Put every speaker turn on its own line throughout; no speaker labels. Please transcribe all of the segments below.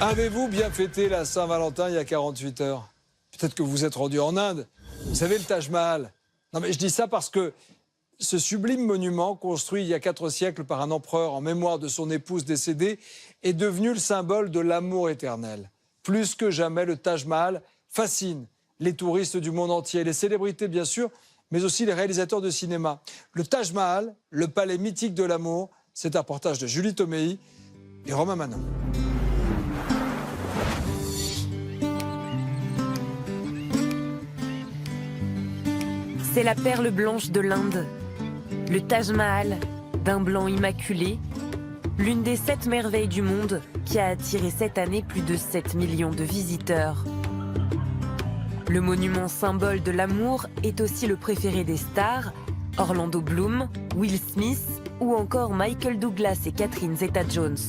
Avez-vous bien fêté la Saint-Valentin il y a 48 heures? Peut-être que vous êtes rendu en Inde. Vous savez, le Taj Mahal. Non, mais je dis ça parce que ce sublime monument, construit il y a 4 siècles par un empereur en mémoire de son épouse décédée, est devenu le symbole de l'amour éternel. Plus que jamais, le Taj Mahal fascine les touristes du monde entier, les célébrités bien sûr, mais aussi les réalisateurs de cinéma. Le Taj Mahal, le palais mythique de l'amour, c'est un reportage de Julie Tomei et Romain Manon.
C'est la perle blanche de l'Inde. Le Taj Mahal, d'un blanc immaculé, l'une des 7 merveilles du monde qui a attiré cette année plus de 7 millions de visiteurs. Le monument symbole de l'amour est aussi le préféré des stars, Orlando Bloom, Will Smith ou encore Michael Douglas et Catherine Zeta-Jones.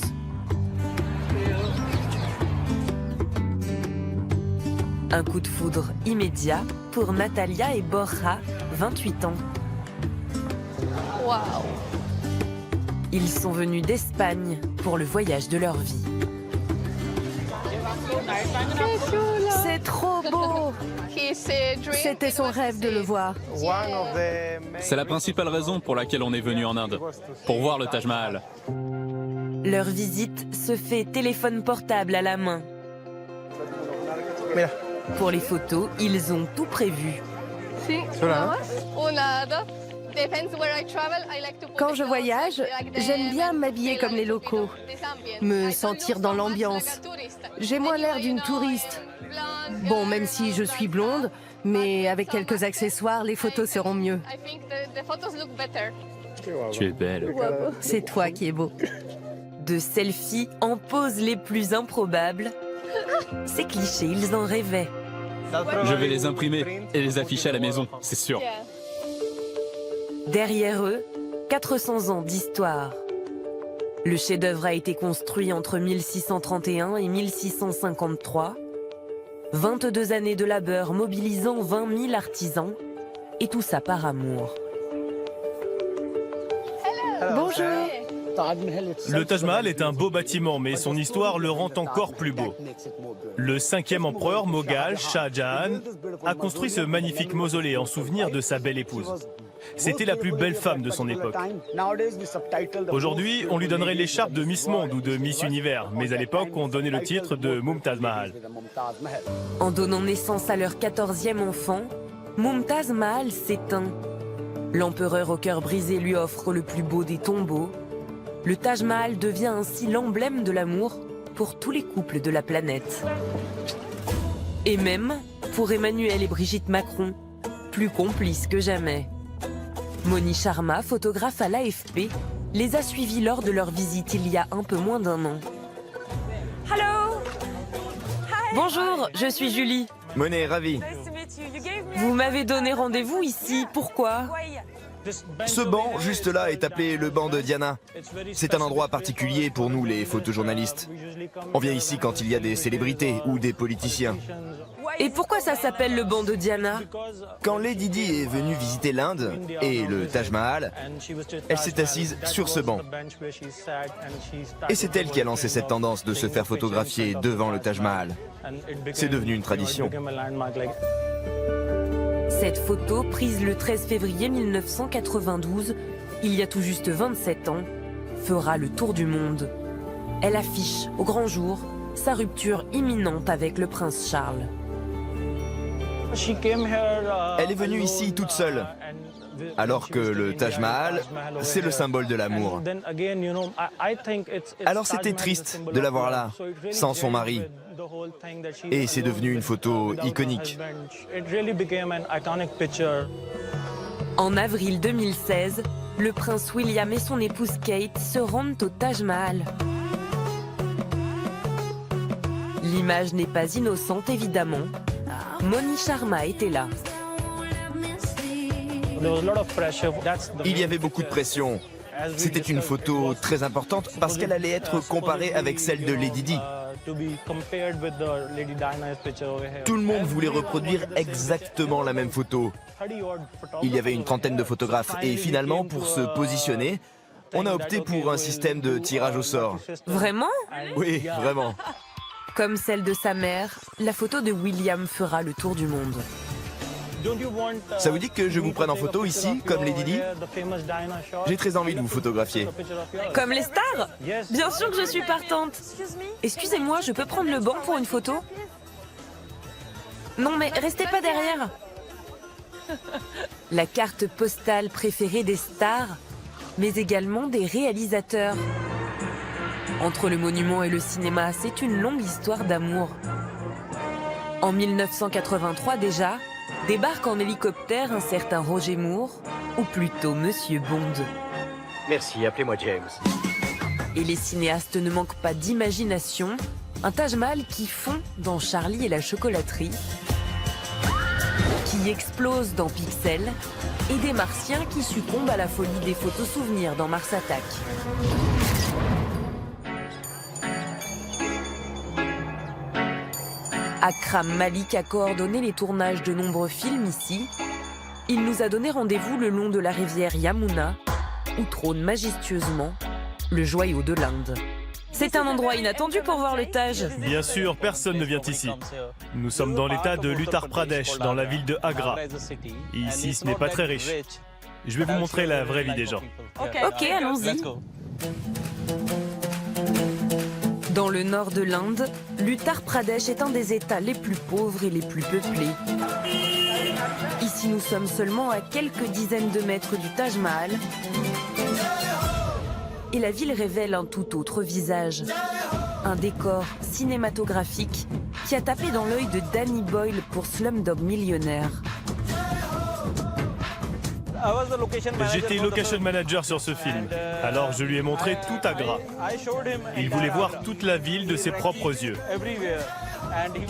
Un coup de foudre immédiat pour Natalia et Borja, 28 ans.
Wow.
Ils sont venus d'Espagne pour le voyage de leur vie.
C'est trop beau! C'était son rêve de le voir.
C'est la principale raison pour laquelle on est venu en Inde, pour voir le Taj Mahal.
Leur visite se fait téléphone portable à la main. Pour les photos, ils ont tout prévu.
Quand je voyage, j'aime bien m'habiller comme les locaux, me sentir dans l'ambiance. J'ai moins l'air d'une touriste. Bon, même si je suis blonde, mais avec quelques accessoires, les photos seront mieux.
Tu es belle.
C'est toi qui es beau.
De selfies en poses les plus improbables. Ces clichés, ils en rêvaient.
Je vais les imprimer et les afficher à la maison, c'est sûr.
Derrière eux, 400 ans d'histoire. Le chef-d'œuvre a été construit entre 1631 et 1653. 22 années de labeur mobilisant 20 000 artisans. Et tout ça par amour.
Bonjour.
Le Taj Mahal est un beau bâtiment, mais son histoire le rend encore plus beau. Le 5e empereur Moghal, Shah Jahan, a construit ce magnifique mausolée en souvenir de sa belle épouse. C'était la plus belle femme de son époque. Aujourd'hui, on lui donnerait l'écharpe de Miss Monde ou de Miss Univers, mais à l'époque, on donnait le titre de Mumtaz Mahal.
En donnant naissance à leur 14e enfant, Mumtaz Mahal s'éteint. L'empereur au cœur brisé lui offre le plus beau des tombeaux. Le Taj Mahal devient ainsi l'emblème de l'amour pour tous les couples de la planète. Et même pour Emmanuel et Brigitte Macron, plus complices que jamais. Moni Sharma, photographe à l'AFP, les a suivis lors de leur visite il y a un peu moins d'1 an.
Hello.
Bonjour, je suis Julie.
Monet, ravi.
Vous m'avez donné rendez-vous ici, pourquoi ?
Ce banc, juste là, est appelé le banc de Diana. C'est un endroit particulier pour nous, les photojournalistes. On vient ici quand il y a des célébrités ou des politiciens.
Et pourquoi ça s'appelle le banc de Diana ?
Quand Lady Di est venue visiter l'Inde et le Taj Mahal, elle s'est assise sur ce banc. Et c'est elle qui a lancé cette tendance de se faire photographier devant le Taj Mahal. C'est devenu une tradition.
Cette photo, prise le 13 février 1992, il y a tout juste 27 ans, fera le tour du monde. Elle affiche, au grand jour, sa rupture imminente avec le prince Charles.
Elle est venue ici toute seule, alors que le Taj Mahal, c'est le symbole de l'amour. Alors c'était triste de la voir là, sans son mari. Et c'est devenu une photo iconique.
En avril 2016, le prince William et son épouse Kate se rendent au Taj Mahal. L'image n'est pas innocente, évidemment. Moni Sharma était là.
Il y avait beaucoup de pression. C'était une photo très importante parce qu'elle allait être comparée avec celle de Lady Di. Tout le monde voulait reproduire exactement la même photo. Il y avait une 30aine de photographes et finalement, pour se positionner, on a opté pour un système de tirage au sort.
Vraiment ?
Oui, vraiment.
Comme celle de sa mère, la photo de William fera le tour du monde.
Ça vous dit que je vous prenne en photo ici, comme Lady Di? J'ai très envie de vous photographier.
Comme les stars? Bien sûr que je suis partante. Excusez-moi, je peux prendre le banc pour une photo? Non mais restez pas derrière. La carte postale préférée des stars, mais également des réalisateurs. Entre le monument et le cinéma, c'est une longue histoire d'amour. En 1983 déjà, débarque en hélicoptère un certain Roger Moore, ou plutôt Monsieur Bond.
Merci, appelez-moi James.
Et les cinéastes ne manquent pas d'imagination. Un Taj Mahal qui fond dans Charlie et la chocolaterie, qui explose dans Pixel, et des Martiens qui succombent à la folie des photos souvenirs dans Mars Attack. Akram Malik a coordonné les tournages de nombreux films ici. Il nous a donné rendez-vous le long de la rivière Yamuna, où trône majestueusement le joyau de l'Inde. C'est un endroit inattendu pour voir le Taj.
Bien sûr, personne ne vient ici. Nous sommes dans l'état de l'Uttar Pradesh, dans la ville de Agra. Ici, ce n'est pas très riche. Je vais vous montrer la vraie vie des gens.
Ok, allons-y. Dans le nord de l'Inde, l'Uttar Pradesh est un des États les plus pauvres et les plus peuplés. Ici, nous sommes seulement à quelques dizaines de mètres du Taj Mahal. Et la ville révèle un tout autre visage. Un décor cinématographique qui a tapé dans l'œil de Danny Boyle pour Slumdog Millionnaire.
J'étais location manager sur ce film, alors je lui ai montré tout Agra. Il voulait voir toute la ville de ses propres yeux.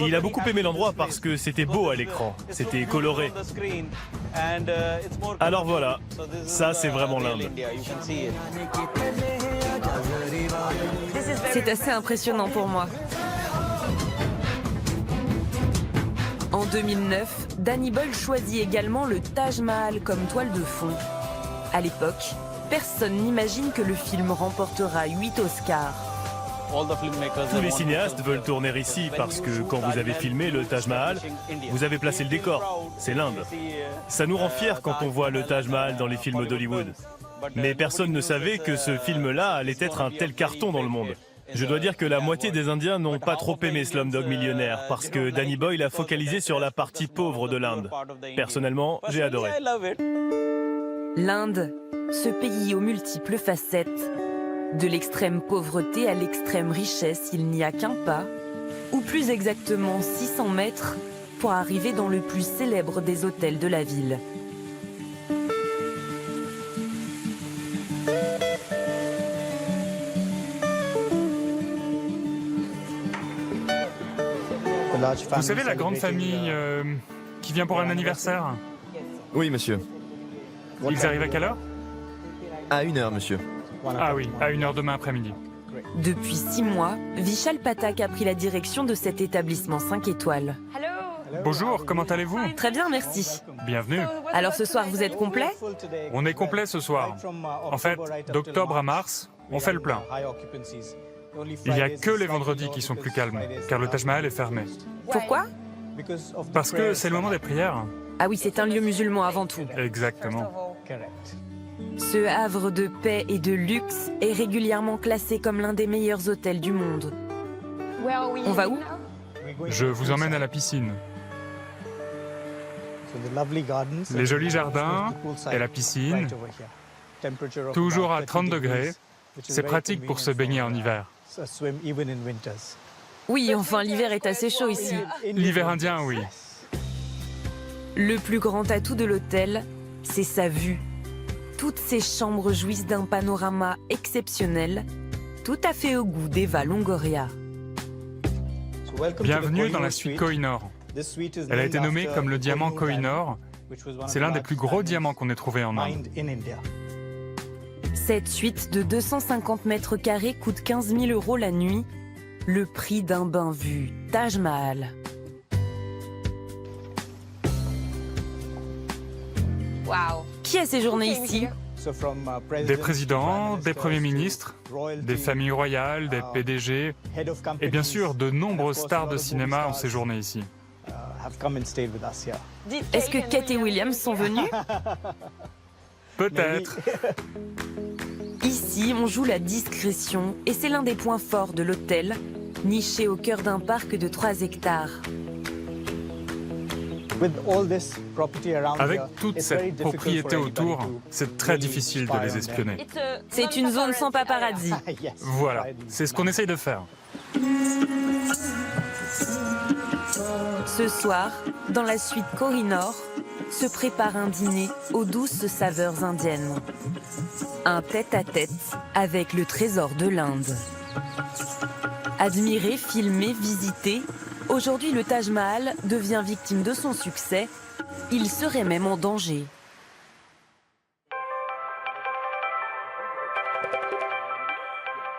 Il a beaucoup aimé l'endroit parce que c'était beau à l'écran, c'était coloré. Alors voilà, ça c'est vraiment l'Inde.
C'est assez impressionnant pour moi. En 2009, Danny Boyle choisit également le Taj Mahal comme toile de fond. À l'époque, personne n'imagine que le film remportera 8 Oscars.
Tous les cinéastes veulent tourner ici parce que quand vous avez filmé le Taj Mahal, vous avez placé le décor. C'est l'Inde. Ça nous rend fiers quand on voit le Taj Mahal dans les films d'Hollywood. Mais personne ne savait que ce film-là allait être un tel carton dans le monde. Je dois dire que la moitié des Indiens n'ont pas trop aimé Slumdog Millionnaire parce que Danny Boyle a focalisé sur la partie pauvre de l'Inde. Personnellement, j'ai adoré.
L'Inde, ce pays aux multiples facettes. De l'extrême pauvreté à l'extrême richesse, il n'y a qu'un pas, ou plus exactement 600 mètres, pour arriver dans le plus célèbre des hôtels de la ville.
Vous savez, la grande famille qui vient pour un anniversaire?
Oui, monsieur.
Ils arrivent à quelle heure?
À 1h, monsieur.
Ah oui, à 1h demain après-midi.
Depuis 6 mois, Vishal Pathak a pris la direction de cet établissement 5 étoiles.
Bonjour, comment allez-vous?
Très bien, merci.
Bienvenue.
Alors ce soir, vous êtes complet?
On est complet ce soir. En fait, d'octobre à mars, on fait le plein. Il n'y a que les vendredis qui sont plus calmes, car le Taj Mahal est fermé.
Pourquoi?
Parce que c'est le moment des prières.
Ah oui, c'est un lieu musulman avant tout.
Exactement.
Ce havre de paix et de luxe est régulièrement classé comme l'un des meilleurs hôtels du monde. On va où?
Je vous emmène à la piscine. Les jolis jardins et la piscine, toujours à 30 degrés. C'est pratique pour se baigner en hiver.
Oui, enfin, l'hiver est assez chaud ici.
L'hiver indien, oui.
Le plus grand atout de l'hôtel, c'est sa vue. Toutes ces chambres jouissent d'un panorama exceptionnel, tout à fait au goût d'Eva Longoria.
Bienvenue dans la suite Kohinoor. Elle a été nommée comme le diamant Kohinoor. C'est l'un des plus gros diamants qu'on ait trouvé en Inde.
Cette suite de 250 mètres carrés coûte 15 000 € la nuit, le prix d'un bain vue Taj Mahal.
Wow.
Qui a séjourné ici?
Des présidents, des premiers ministres, des familles royales, des PDG, et bien sûr de nombreuses stars de cinéma ont séjourné ici.
Est-ce que Kate et William sont venus?
Peut-être.
Ici, on joue la discrétion et c'est l'un des points forts de l'hôtel, niché au cœur d'un parc de 3 hectares.
Avec toute cette propriété autour, c'est très difficile de les espionner.
C'est une zone sans paparazzi.
Voilà, c'est ce qu'on essaye de faire.
Ce soir, dans la suite Kohinoor, se prépare un dîner aux douces saveurs indiennes. Un tête-à-tête avec le trésor de l'Inde. Admiré, filmé, visité, aujourd'hui le Taj Mahal devient victime de son succès. Il serait même en danger.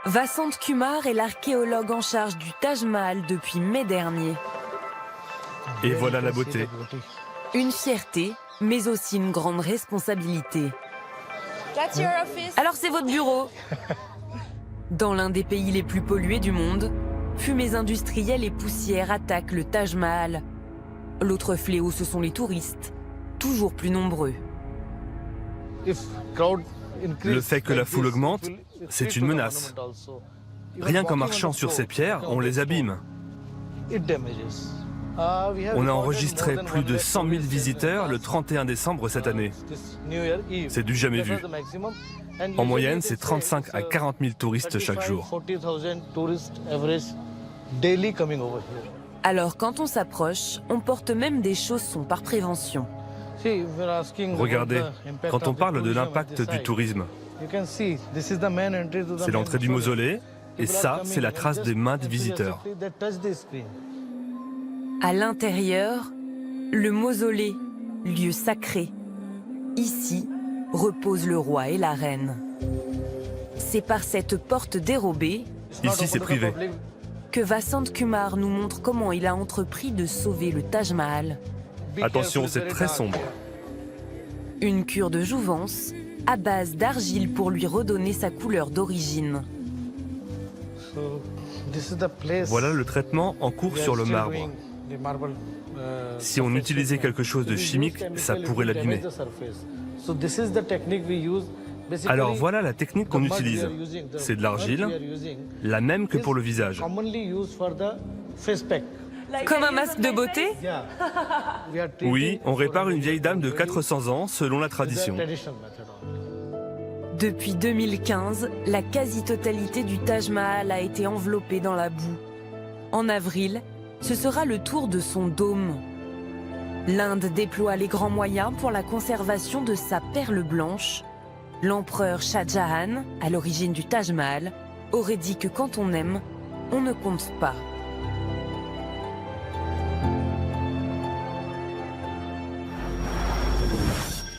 Vasant Kumar est l'archéologue en charge du Taj Mahal depuis mai dernier.
Et voilà la beauté.
Une fierté, mais aussi une grande responsabilité. Alors c'est votre bureau. Dans l'un des pays les plus pollués du monde, fumées industrielles et poussières attaquent le Taj Mahal. L'autre fléau, ce sont les touristes, toujours plus nombreux.
Le fait que la foule augmente, c'est une menace. Rien qu'en marchant sur ces pierres, on les abîme. On a enregistré plus de 100 000 visiteurs le 31 décembre cette année. C'est du jamais vu. En moyenne, c'est 35 à 40 000 touristes chaque jour.
Alors quand on s'approche, on porte même des chaussons par prévention.
Regardez, quand on parle de l'impact du tourisme, c'est l'entrée du mausolée, et ça, c'est la trace des mains des visiteurs.
À l'intérieur, le mausolée, lieu sacré. Ici, reposent le roi et la reine. C'est par cette porte dérobée,
ici c'est privé,
que Vasant Kumar nous montre comment il a entrepris de sauver le Taj Mahal.
Attention, c'est très sombre.
Une cure de jouvence à base d'argile pour lui redonner sa couleur d'origine.
Voilà le traitement en cours sur le marbre. Si on utilisait quelque chose de chimique, ça pourrait l'abîmer. Alors voilà la technique qu'on utilise. C'est de l'argile, la même que pour le visage.
Comme un masque de beauté?
Oui, on répare une vieille dame de 400 ans selon la tradition.
Depuis 2015, la quasi-totalité du Taj Mahal a été enveloppée dans la boue. En avril, ce sera le tour de son dôme. L'Inde déploie les grands moyens pour la conservation de sa perle blanche. L'empereur Shah Jahan, à l'origine du Taj Mahal, aurait dit que quand on aime, on ne compte pas.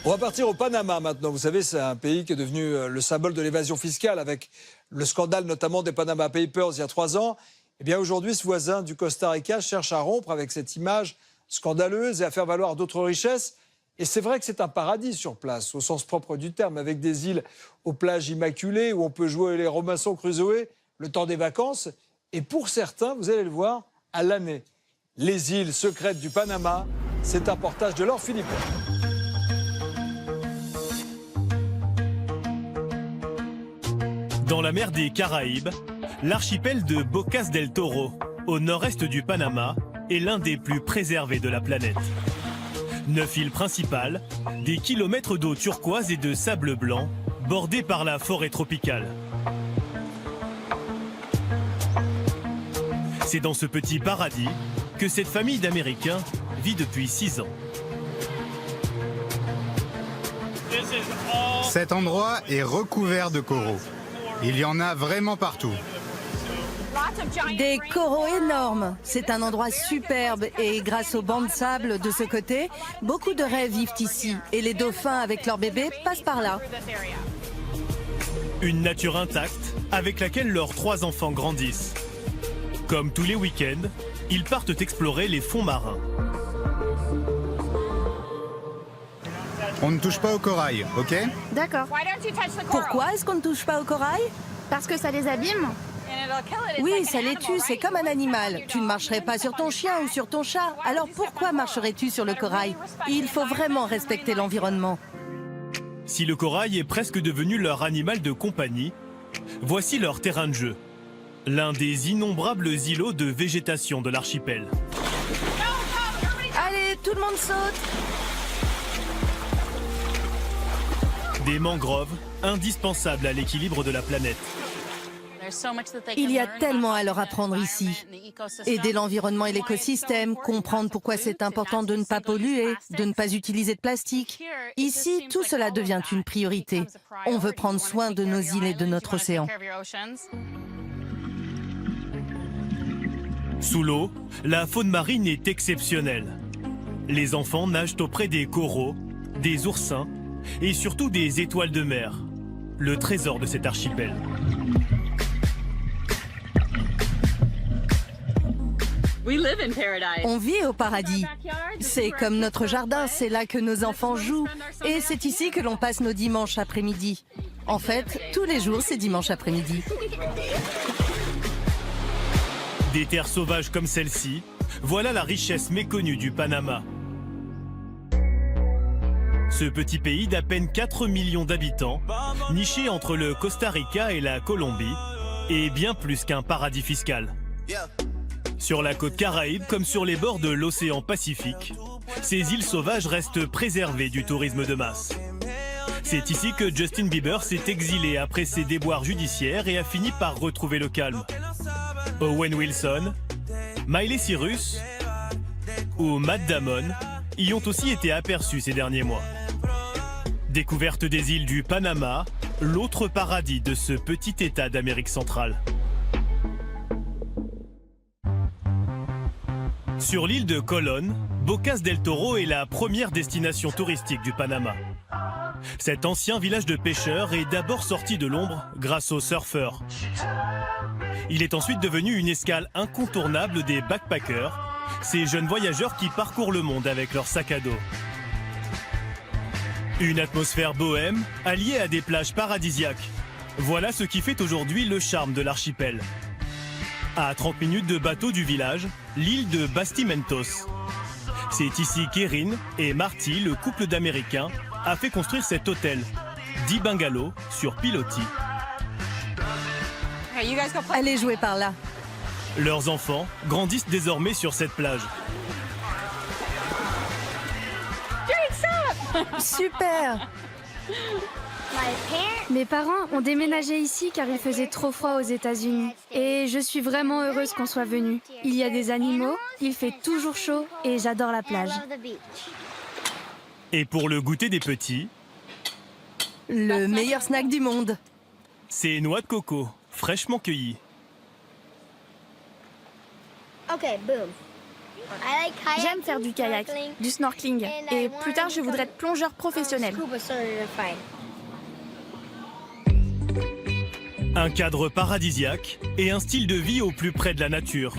On va partir au Panama maintenant. Vous savez, c'est un pays qui est devenu le symbole de l'évasion fiscale avec le scandale notamment des Panama Papers il y a 3 ans. Eh bien aujourd'hui, ce voisin du Costa Rica cherche à rompre avec cette image scandaleuse et à faire valoir d'autres richesses. Et c'est vrai que c'est un paradis sur place, au sens propre du terme, avec des îles aux plages immaculées où on peut jouer les Robinson Crusoe le temps des vacances. Et pour certains, vous allez le voir, à l'année. Les îles secrètes du Panama, c'est un portage de Laure Philippon.
Dans la mer des Caraïbes, l'archipel de Bocas del Toro, au nord-est du Panama, est l'un des plus préservés de la planète. 9 îles principales, des kilomètres d'eau turquoise et de sable blanc, bordées par la forêt tropicale. C'est dans ce petit paradis que cette famille d'Américains vit depuis 6 ans.
Cet endroit est recouvert de coraux. Il y en a vraiment partout.
Des coraux énormes. C'est un endroit superbe et grâce aux bancs de sable de ce côté, beaucoup de raies vivent ici et les dauphins avec leurs bébés passent par là.
Une nature intacte avec laquelle leurs 3 enfants grandissent. Comme tous les week-ends, ils partent explorer les fonds marins.
On ne touche pas au corail, ok?
D'accord.
Pourquoi est-ce qu'on ne touche pas au corail?
Parce que ça les abîme.
Oui, ça les tue, c'est comme un animal. Tu ne marcherais pas sur ton chien ou sur ton chat. Alors pourquoi marcherais-tu sur le corail? Il faut vraiment respecter l'environnement.
Si le corail est presque devenu leur animal de compagnie, voici leur terrain de jeu. L'un des innombrables îlots de végétation de l'archipel.
Allez, tout le monde saute!
Des mangroves indispensables à l'équilibre de la planète.
Il y a tellement à leur apprendre ici. Aider l'environnement et l'écosystème, comprendre pourquoi c'est important de ne pas polluer, de ne pas utiliser de plastique. Ici, tout cela devient une priorité. On veut prendre soin de nos îles et de notre océan.
Sous l'eau, la faune marine est exceptionnelle. Les enfants nagent auprès des coraux, des oursins et surtout des étoiles de mer, le trésor de cet archipel.
On vit au paradis. C'est comme notre jardin, c'est là que nos enfants jouent. Et c'est ici que l'on passe nos dimanches après-midi. En fait, tous les jours, c'est dimanche après-midi.
Des terres sauvages comme celle-ci, voilà la richesse méconnue du Panama. Ce petit pays d'à peine 4 millions d'habitants, niché entre le Costa Rica et la Colombie, est bien plus qu'un paradis fiscal. Sur la côte Caraïbe comme sur les bords de l'océan Pacifique, ces îles sauvages restent préservées du tourisme de masse. C'est ici que Justin Bieber s'est exilé après ses déboires judiciaires et a fini par retrouver le calme. Owen Wilson, Miley Cyrus ou Matt Damon y ont aussi été aperçus ces derniers mois. Découverte des îles du Panama, l'autre paradis de ce petit État d'Amérique centrale. Sur l'île de Colón, Bocas del Toro est la première destination touristique du Panama. Cet ancien village de pêcheurs est d'abord sorti de l'ombre grâce aux surfeurs. Il est ensuite devenu une escale incontournable des backpackers, ces jeunes voyageurs qui parcourent le monde avec leur sac à dos. Une atmosphère bohème alliée à des plages paradisiaques. Voilà ce qui fait aujourd'hui le charme de l'archipel. À 30 minutes de bateau du village, l'île de Bastimentos. C'est ici qu'Erin et Marty, le couple d'Américains, a fait construire cet hôtel, 10 bungalows sur pilotis.
Allez jouer par là.
Leurs enfants grandissent désormais sur cette plage.
Super!
Mes parents ont déménagé ici car il faisait trop froid aux États-Unis. Et je suis vraiment heureuse qu'on soit venu. Il y a des animaux, il fait toujours chaud et j'adore la plage.
Et pour le goûter des petits,
le meilleur snack du monde.
C'est noix de coco, fraîchement cueillies.
J'aime faire du kayak, du snorkeling. Et plus tard, je voudrais être plongeur professionnel.
Un cadre paradisiaque et un style de vie au plus près de la nature.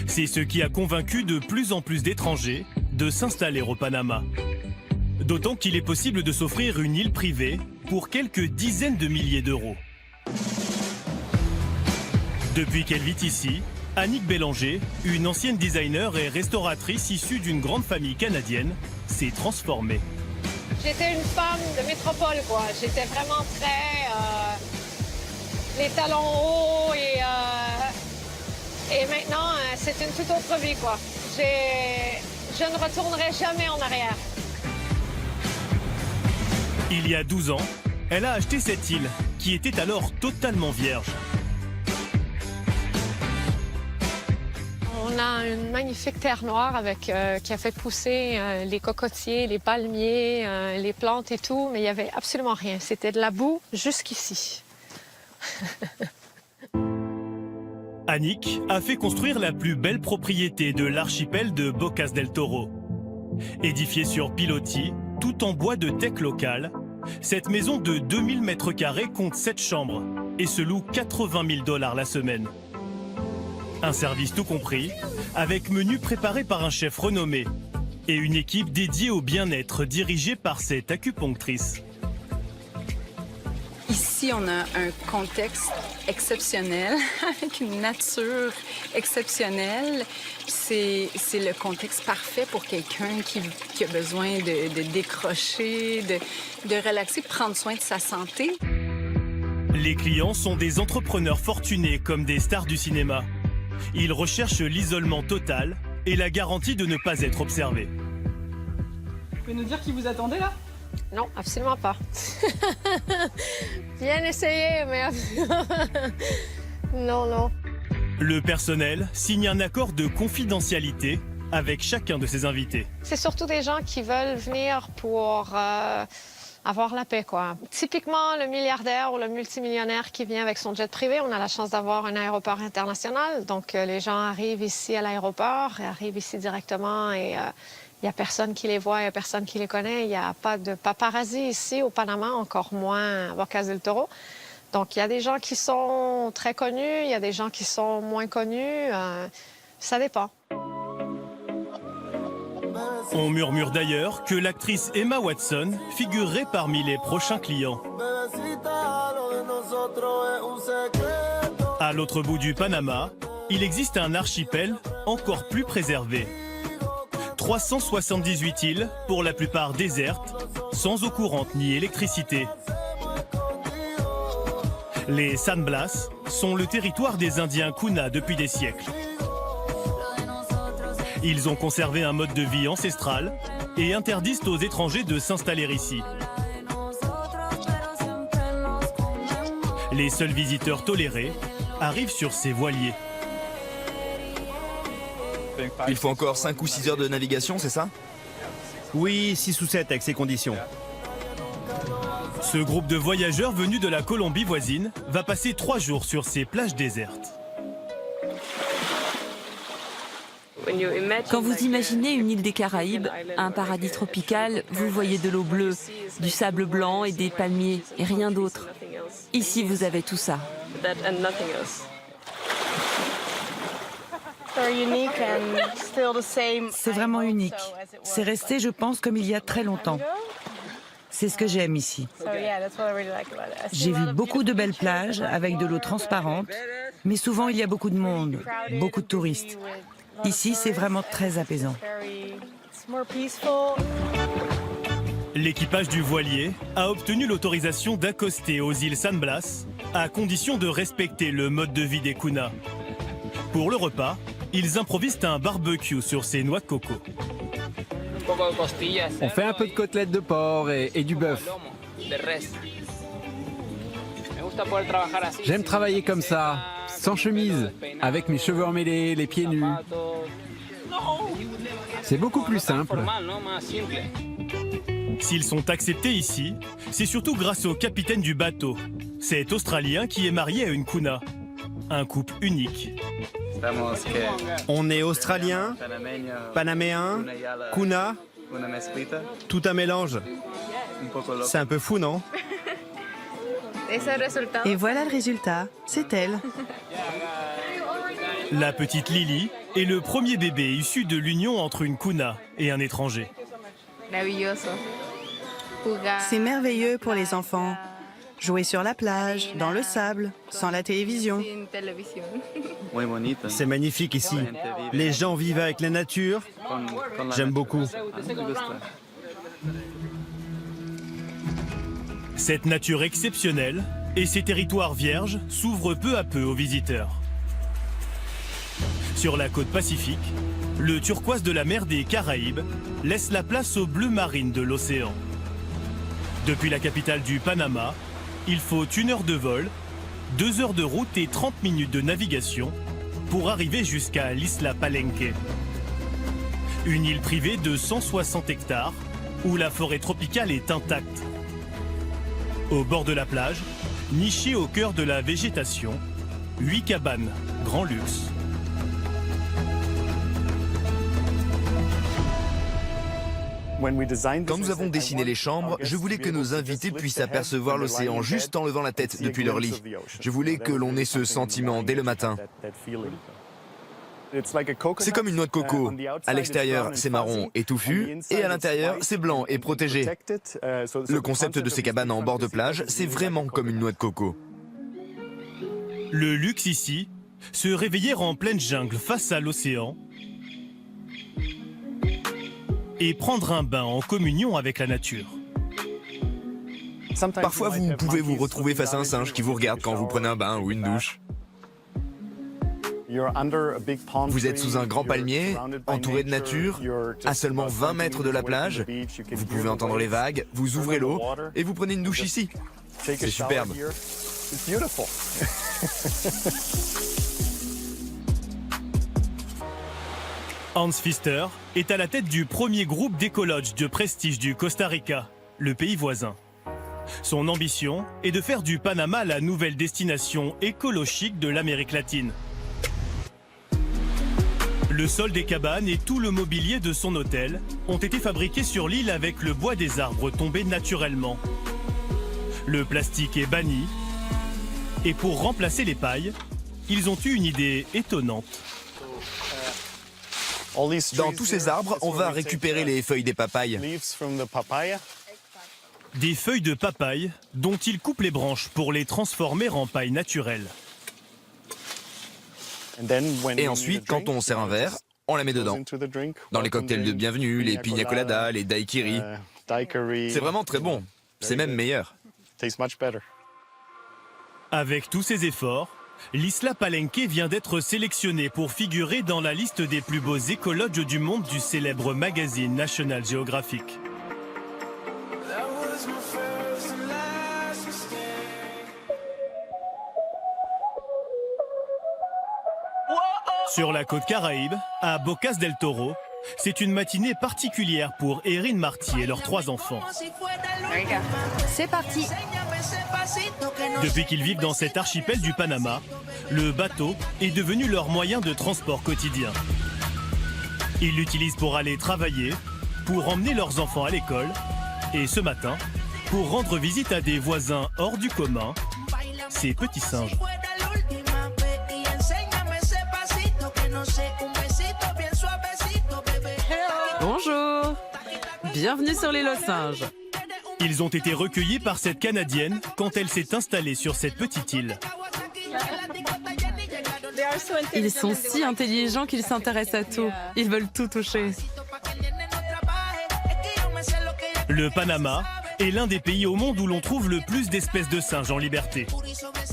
C'est ce qui a convaincu de plus en plus d'étrangers de s'installer au Panama. D'autant qu'il est possible de s'offrir une île privée pour quelques dizaines de milliers d'euros. Depuis qu'elle vit ici, Annick Bélanger, une ancienne designer et restauratrice issue d'une grande famille canadienne, s'est transformée.
J'étais une femme de métropole, quoi. J'étais vraiment très... les talons hauts et maintenant, c'est une toute autre vie, quoi. Je ne retournerai jamais en arrière.
Il y a 12 ans, elle a acheté cette île, qui était alors totalement vierge.
On a une magnifique terre noire avec, qui a fait pousser les cocotiers, les palmiers, les plantes et tout, mais il n'y avait absolument rien. C'était de la boue jusqu'ici.
Annick a fait construire la plus belle propriété de l'archipel de Bocas del Toro. Édifiée sur pilotis, tout en bois de teck local, cette maison de 2000 mètres carrés compte 7 chambres et se loue 80 000 $ la semaine. Un service tout compris, avec menu préparé par un chef renommé, et une équipe dédiée au bien-être dirigée par cette acupunctrice.
Ici, on a un contexte exceptionnel, avec une nature exceptionnelle. C'est le contexte parfait pour quelqu'un qui a besoin de décrocher, de relaxer, de prendre soin de sa santé.
Les clients sont des entrepreneurs fortunés comme des stars du cinéma. Ils recherchent l'isolement total et la garantie de ne pas être observés.
Vous pouvez nous dire qui vous attendez là?
Non, absolument pas. Bien essayé, mais non, non.
Le personnel signe un accord de confidentialité avec chacun de ses invités.
C'est surtout des gens qui veulent venir pour avoir la paix, quoi. Typiquement, le milliardaire ou le multimillionnaire qui vient avec son jet privé, on a la chance d'avoir un aéroport international. Donc, les gens arrivent ici à l'aéroport, arrivent ici directement et il n'y a personne qui les voit, il n'y a personne qui les connaît. Il n'y a pas de paparazzi ici au Panama, encore moins à Bocas del Toro. Donc, il y a des gens qui sont très connus, il y a des gens qui sont moins connus. Ça dépend.
On murmure d'ailleurs que l'actrice Emma Watson figurerait parmi les prochains clients. À l'autre bout du Panama, il existe un archipel encore plus préservé. 378 îles, pour la plupart désertes, sans eau courante ni électricité. Les San Blas sont le territoire des Indiens Kuna depuis des siècles. Ils ont conservé un mode de vie ancestral et interdisent aux étrangers de s'installer ici. Les seuls visiteurs tolérés arrivent sur ces voiliers.
Il faut encore 5 ou 6 heures de navigation, c'est ça?
Oui, 6 ou 7 avec ces conditions.
Ce groupe de voyageurs venus de la Colombie voisine va passer 3 jours sur ces plages désertes.
Quand vous imaginez une île des Caraïbes, un paradis tropical, vous voyez de l'eau bleue, du sable blanc et des palmiers, et rien d'autre. Ici, vous avez tout ça.
C'est vraiment unique. C'est resté, je pense, comme il y a très longtemps. C'est ce que j'aime ici. J'ai vu beaucoup de belles plages avec de l'eau transparente, mais souvent il y a beaucoup de monde, beaucoup de touristes. Ici, c'est vraiment très apaisant.
L'équipage du voilier a obtenu l'autorisation d'accoster aux îles San Blas à condition de respecter le mode de vie des Kuna. Pour le repas, ils improvisent un barbecue sur ces noix de coco.
On fait un peu de côtelettes de porc et du bœuf. J'aime travailler comme ça, sans chemise, avec mes cheveux emmêlés, les pieds nus. C'est beaucoup plus simple.
S'ils sont acceptés ici, c'est surtout grâce au capitaine du bateau, cet Australien qui est marié à une Kuna. Un couple unique.
On est Australien, Panaméen, Kuna, tout un mélange. C'est un peu fou, non?
Et voilà le résultat, c'est elle.
La petite Lily est le premier bébé issu de l'union entre une Kuna et un étranger.
C'est merveilleux pour les enfants. Jouer sur la plage, dans le sable, sans la télévision.
C'est magnifique ici. Les gens vivent avec la nature. J'aime beaucoup.
Cette nature exceptionnelle et ces territoires vierges s'ouvrent peu à peu aux visiteurs. Sur la côte pacifique, le turquoise de la mer des Caraïbes laisse la place au bleu marine de l'océan. Depuis la capitale du Panama, il faut 1 heure de vol, 2 heures de route et 30 minutes de navigation pour arriver jusqu'à l'Isla Palenque. Une île privée de 160 hectares où la forêt tropicale est intacte. Au bord de la plage, nichée au cœur de la végétation, 8 cabanes, grand luxe.
Quand nous avons dessiné les chambres, je voulais que nos invités puissent apercevoir l'océan juste en levant la tête depuis leur lit. Je voulais que l'on ait ce sentiment dès le matin. C'est comme une noix de coco. À l'extérieur, c'est marron et touffu, et à l'intérieur, c'est blanc et protégé. Le concept de ces cabanes en bord de plage, c'est vraiment comme une noix de coco.
Le luxe ici, se réveiller en pleine jungle face à l'océan et prendre un bain en communion avec la nature.
Parfois, vous pouvez vous retrouver face à un singe qui vous regarde quand vous prenez un bain ou une douche. Vous êtes sous un grand palmier, entouré de nature, à seulement 20 mètres de la plage. Vous pouvez entendre les vagues, vous ouvrez l'eau et vous prenez une douche ici. C'est superbe.
Hans Pfister est à la tête du premier groupe d'éco-lodges de prestige du Costa Rica, le pays voisin. Son ambition est de faire du Panama la nouvelle destination écologique de l'Amérique latine. Le sol des cabanes et tout le mobilier de son hôtel ont été fabriqués sur l'île avec le bois des arbres tombés naturellement. Le plastique est banni et pour remplacer les pailles, ils ont eu une idée étonnante.
Dans tous ces arbres, on va récupérer les feuilles des papayes.
Des feuilles de papaye dont ils coupent les branches pour les transformer en paille naturelle.
Et ensuite, quand on sert un verre, on la met dedans. Dans les cocktails de bienvenue, les piña coladas, les daiquiris. C'est vraiment très bon. C'est même meilleur.
Avec tous ces efforts, l'Isla Palenque vient d'être sélectionnée pour figurer dans la liste des plus beaux éco-lodges du monde du célèbre magazine National Geographic. Sur la côte Caraïbe, à Bocas del Toro, c'est une matinée particulière pour Erin Marty et leurs 3 enfants.
C'est parti.
Depuis qu'ils vivent dans cet archipel du Panama, le bateau est devenu leur moyen de transport quotidien. Ils l'utilisent pour aller travailler, pour emmener leurs enfants à l'école, et ce matin, pour rendre visite à des voisins hors du commun, ces petits singes.
Bonjour, bienvenue sur l'île aux singes.
Ils ont été recueillis par cette Canadienne quand elle s'est installée sur cette petite île.
Ils sont si intelligents qu'ils s'intéressent à tout. Ils veulent tout toucher.
Le Panama est l'un des pays au monde où l'on trouve le plus d'espèces de singes en liberté.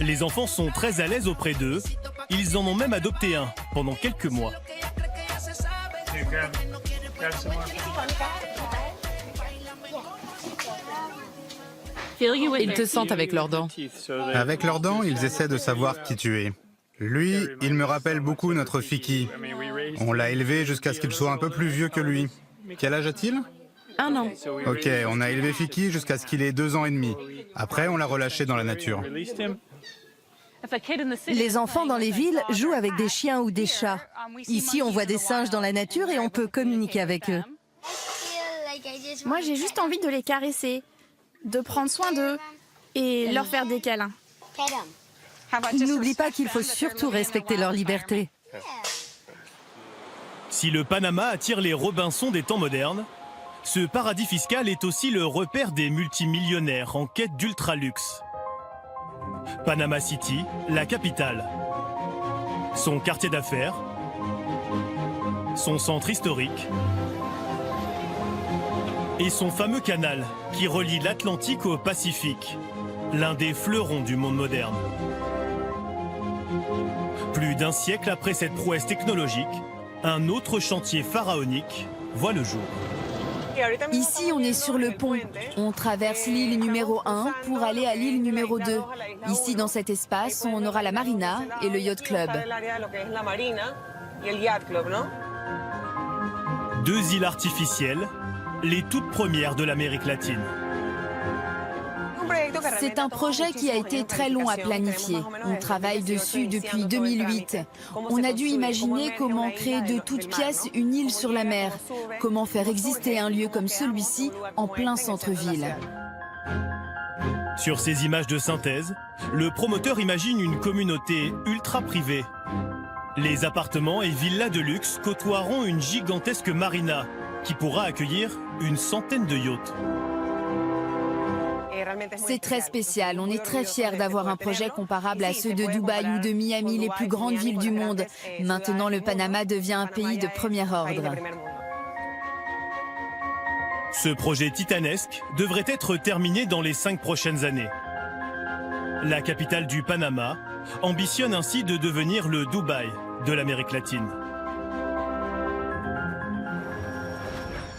Les enfants sont très à l'aise auprès d'eux. Ils en ont même adopté un pendant quelques mois.
Ils te sentent avec leurs dents.
Avec leurs dents, ils essaient de savoir qui tu es. Lui, il me rappelle beaucoup notre Fiki. On l'a élevé jusqu'à ce qu'il soit un peu plus vieux que lui. Quel âge a-t-il ?
1 an.
Ok, on a élevé Fiki jusqu'à ce qu'il ait 2 ans et demi. Après, on l'a relâché dans la nature.
Les enfants dans les villes jouent avec des chiens ou des chats. Ici, on voit des singes dans la nature et on peut communiquer avec eux.
Moi, j'ai juste envie de les caresser, de prendre soin d'eux et leur faire des câlins.
N'oublie pas qu'il faut surtout respecter leur liberté.
Si le Panama attire les Robinson des temps modernes, ce paradis fiscal est aussi le repère des multimillionnaires en quête d'ultra-luxe. Panama City, la capitale. Son quartier d'affaires, son centre historique et son fameux canal qui relie l'Atlantique au Pacifique, l'un des fleurons du monde moderne. Plus d'1 siècle après cette prouesse technologique, un autre chantier pharaonique voit le jour.
Ici, on est sur le pont. On traverse l'île numéro 1 pour aller à l'île numéro 2. Ici, dans cet espace, on aura la marina et le yacht club.
2 îles artificielles, les toutes premières de l'Amérique latine.
C'est un projet qui a été très long à planifier. On travaille dessus depuis 2008. On a dû imaginer comment créer de toutes pièces une île sur la mer, comment faire exister un lieu comme celui-ci en plein centre-ville.
Sur ces images de synthèse, le promoteur imagine une communauté ultra privée. Les appartements et villas de luxe côtoieront une gigantesque marina qui pourra accueillir une centaine de yachts.
C'est très spécial. On est très fiers d'avoir un projet comparable à ceux de Dubaï ou de Miami, les plus grandes villes du monde. Maintenant, le Panama devient un pays de premier ordre.
Ce projet titanesque devrait être terminé dans les 5 prochaines années. La capitale du Panama ambitionne ainsi de devenir le Dubaï de l'Amérique latine.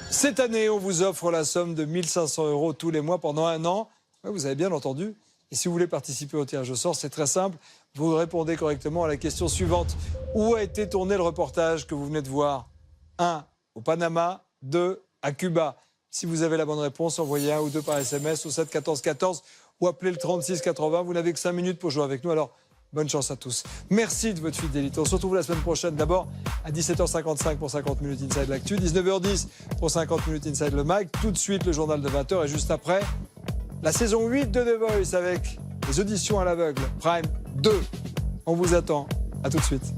Cette année, on vous offre la somme de 1 500 € tous les mois pendant 1 an. Ouais, vous avez bien entendu. Et si vous voulez participer au tirage au sort, c'est très simple. Vous répondez correctement à la question suivante. Où a été tourné le reportage que vous venez de voir? 1. Au Panama. 2. À Cuba. Si vous avez la bonne réponse, envoyez 1 ou 2 par SMS au 7 14 14 ou appelez le 36 80. Vous n'avez que 5 minutes pour jouer avec nous. Alors, bonne chance à tous. Merci de votre fidélité. On se retrouve la semaine prochaine. D'abord à 17h55 pour 50 minutes Inside l'Actu. 19h10 pour 50 minutes Inside le Mag. Tout de suite, le journal de 20h. Et juste après, la saison 8 de The Voice avec les auditions à l'aveugle. Prime 2. On vous attend. À tout de suite.